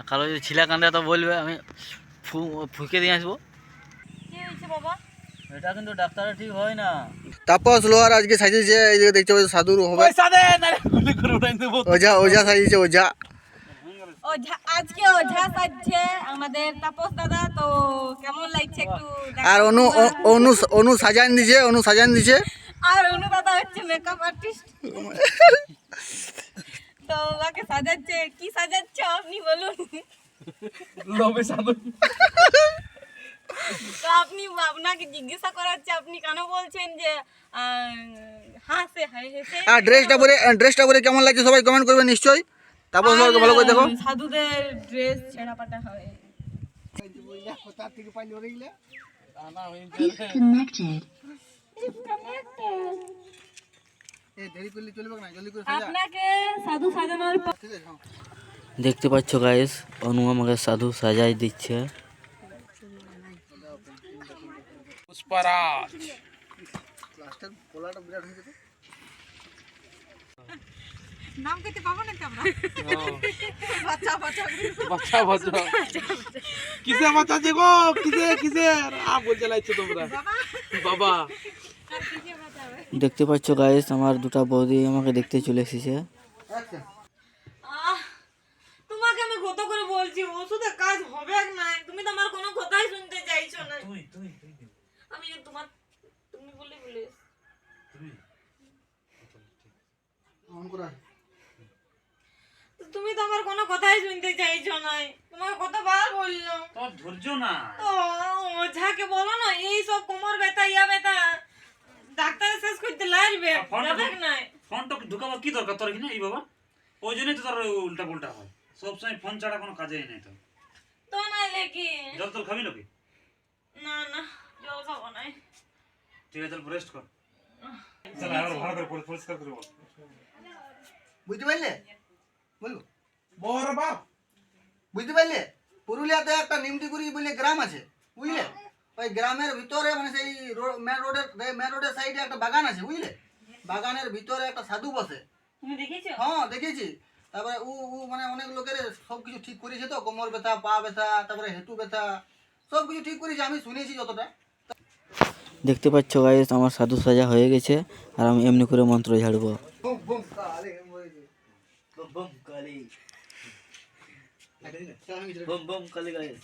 কালো যদি ছিলা কান্দে তো বলবে, আমি ফুঁকে দিয়ে আসবো। কি হয়েছে বাবা? এটা কিন্তু ডাক্তারের ঠিক হয় না। তাপস লোহার আজকে সাজিয়েছে, এই যে দেখতে পাচ্ছ সাধুর হবে। ওঝা ওঝা সাজিয়েছে, ওঝা। ওঝা আজকে ওঝা সাজছে আমাদের তাপস দাদা, তো কেমন লাগছে একটু আর অনু অনু অনু সাজান দিছে, অনু সাজান দিছে। আর অনু দাদা হচ্ছে মেকআপ আর্টিস্ট। তো ওকে সাজাচ্ছে, কি সাজাচ্ছে আপনি বলুন। লবে সাধু। তো আপনি, আপনাকে জিজ্ঞাসা করাচ্ছে, আপনি কেন বলছেন যে হাসে হেসে? আর ড্রেসটা পরে কেমন লাগছে সবাই কমেন্ট করবে নিশ্চয়ই। তাপস লোহারকে ভালো করে দেখো। সাধুদের ড্রেস ছেঁড়া পাটা হয়। আপনাকে সাধু সাজানোর দেখতে পাচ্ছ গাইস, অনু আমাকে সাধু সাজাই দিচ্ছে। পুষ্পরাজ নাম কইতে পাবো না আমরা। বাচ্চা বাচ্চা বাচ্চা বাচ্চা কিসে বাচ্চা দেখো, কিসে কিসে বলতে লাগছো তোমরা বাবা। দেখতে পাচ্ছ গাইস, আমার দুটা বৌদি আমাকে দেখতে চলে এসেছে। তোমাকে আমি কত করে বলছি ওষুধে কাজ হবে না, তুমি তো আমার কোনো কথাই শুনতে চাইছো না। আমি তোমার তুমি বলে বলে তুমি তো আমার কোনো কথাই শুনতে চাইছো না। তোমাকে কতবার বললাম তো ধৈর্য না। ও ওঝাকে বলো না, এই সব কোমর ব্যথা ইয়া ব্যথা ডাক্তার শেষ করতে লাগবে যাবে না। ফোনটা ঢুকাবার কি দরকার তোর কিনা এই বাবা? ওই জন্যই তো তোর উল্টা পুল্টা হয় সবসময়, ফোন ছাড়া কোনো কাজেই নেই তো। তো নাইলে কি? জল তোর খাবি নাকি? না না, জল খাবো না। ঠিক আছে, রেস্ট কর। চল আবার ভালো করে পরিষ্কার করে বল। বুঝতে পারলে? বলবো বড় বাপ বুঝতে পারলে? পুরুলিয়াতে একটা নিমটিগুড়ি বলে গ্রাম আছে, বুঝলে? ওই গ্রামের ভিতরে মানে সেই মেন রোডের সাইডে একটা বাগান আছে, বুঝলে? বাগানের ভিতরে একটা সাধু বসে। তুমি দেখেছো? হ্যাঁ দেখেছি। তারপরে ও মানে অনেক লোকের সব কিছু ঠিক করেছে, তো কোমর ব্যথা, পা ব্যথা, তারপরে হেঁটু ব্যথা, সব কিছু ঠিক করেছে, আমি শুনেছি যতটা। দেখতে পাচ্ছ গাইস, আমার সাধু সাজা হয়ে গেছে, আর আমি এমনি করে মন্ত্র ঝাড়বো। বুম বুম কালে মরে বুম বুম কালে বম বম কালি গাইস।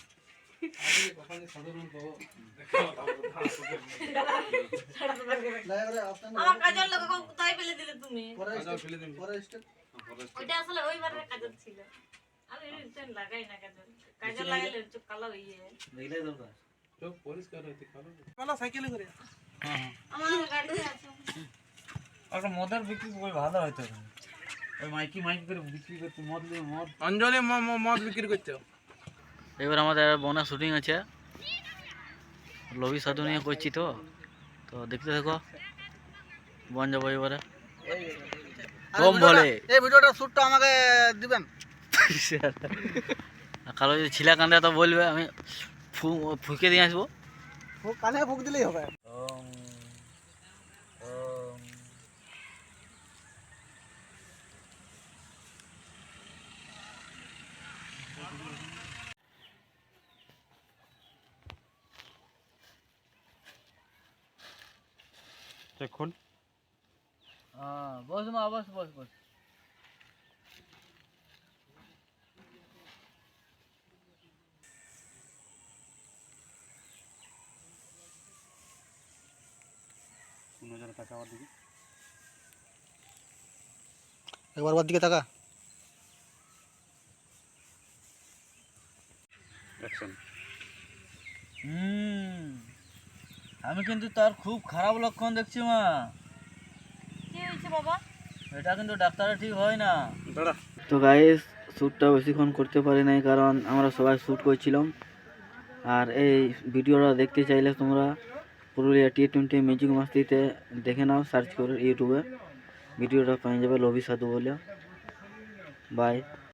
আমার কাজল লোক কোথায় ফেলে দিলে তুমি? ফরেস্ট ওইটা আসলে ওইবারের কাজল ছিল। আমি রিটার্ন লাগাই না কাজল। কাজল লাগাইলে চোখ কালো হয়ে যায়। দেখলে দরকার তো পরিষ্কার হইতে কালো কালো সাইকেলে করে। আমার গাড়িতে আছে। একটা মদের বিক্রি করে ভালো হতো। ওই মাইকি করে বিক্রি করতে মদ অঞ্জলি মদ বিক্রি করতে। এবার আমাদের বনা শুটিং আছে, লবি সাধু নিয়ে করছি, তো তো দেখতে থাকো। বন যাবো এবারে। কম বলে এই ভিডিওটা শ্যুটটা আমাকে দিবেন। কালো যদি ছিলা কান্দে তো বলবে, আমি ফুঁকে দিয়ে আসবো। কানে ফুক দিলেই হবে। এখন বস মা, বস বস বস। একবার ওর দিকে তাকা। আমি কিন্তু তার খুব খারাপ লক্ষণ দেখছি মা। কি হয়েছে বাবা? এটা কিন্তু ডাক্তারের ঠিক হয় না। তো গাইস, শ্যুটটা বেশিক্ষণ করতে পারি নাই, কারণ আমরা সবাই শ্যুট করছিলাম। আর এই ভিডিওটা দেখতে চাইলে তোমরা পুরুলিয়া T20 ম্যাজিক মাস্তিতে দেখে নাও, সার্চ করে ইউটিউবে ভিডিওটা পেয়ে যাবে, লবি সাধু বলে। বাই।